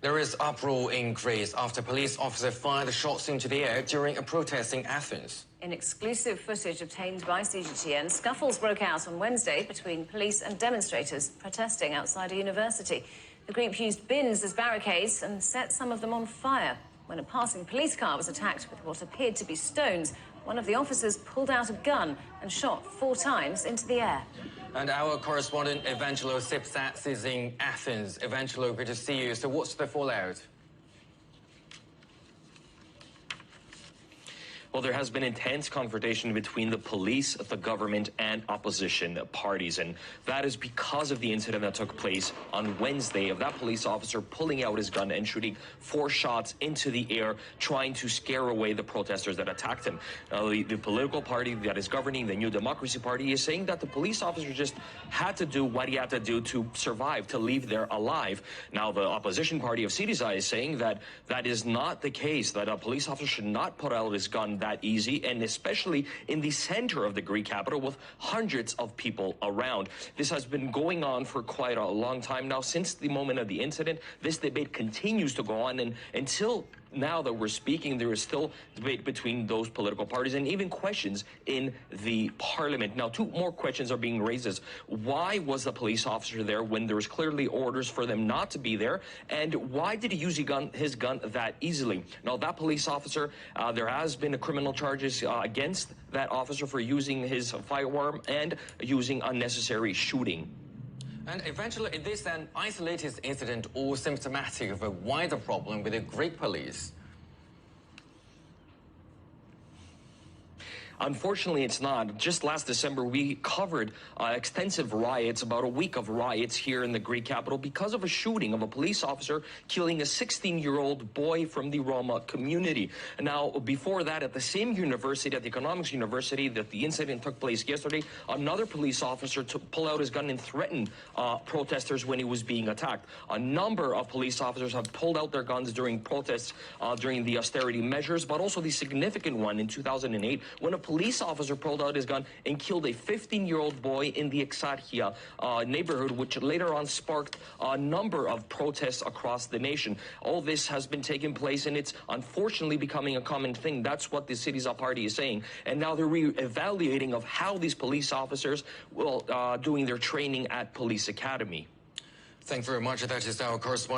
There is uproar in Greece after a police officer fired shots into the air during a protest in Athens. In exclusive footage obtained by CGTN, scuffles broke out on Wednesday between police and demonstrators protesting outside a university. The group used bins as barricades and set some of them on fire. When a passing police car was attacked with what appeared to be stones, one of the officers pulled out a gun and shot 4 times into the air. And our correspondent Evangelo Sipsats is in Athens. Evangelo, good to see you. So what's the fallout? Well, there has been intense confrontation between the police, the government, and opposition parties. And that is because of the incident that took place on Wednesday of that police officer pulling out his gun and shooting 4 shots into the air, trying to scare away the protesters that attacked him. The political party that is governing, the New Democracy Party, is saying that the police officer just had to do what he had to do to survive, to leave there alive. Now, the opposition party of Syriza is saying that that is not the case, that a police officer should not put out his gun that easy, and especially in the center of the Greek capital with hundreds of people around. This has been going on for quite a long time now. Since the moment of the incident, this debate continues to go on, and until now that we're speaking, there is still debate between those political parties and even questions in the parliament. Now, 2 more questions are being raised: is why was the police officer there when there was clearly orders for them not to be there? And why did he use his gun that easily? Now, that police officer, there has been criminal charges against that officer for using his firearm and using unnecessary shooting. And eventually, is this an isolated incident or symptomatic of a wider problem with the Greek police? Unfortunately, it's not. Just last December, we covered extensive riots, about a week of riots here in the Greek capital because of a shooting of a police officer killing a 16-year-old boy from the Roma community. Now, before that, at the same university, at the economics university that the incident took place yesterday, another police officer pulled out his gun and threatened protesters when he was being attacked. A number of police officers have pulled out their guns during protests during the austerity measures, but also the significant one in 2008 when a police officer pulled out his gun and killed a 15-year-old boy in the Exarchia neighborhood, which later on sparked a number of protests across the nation. All this has been taking place, and it's unfortunately becoming a common thing. That's what the Syriza party is saying. And now they're re-evaluating of how these police officers will doing their training at police academy. Thank you very much. That is our correspondent.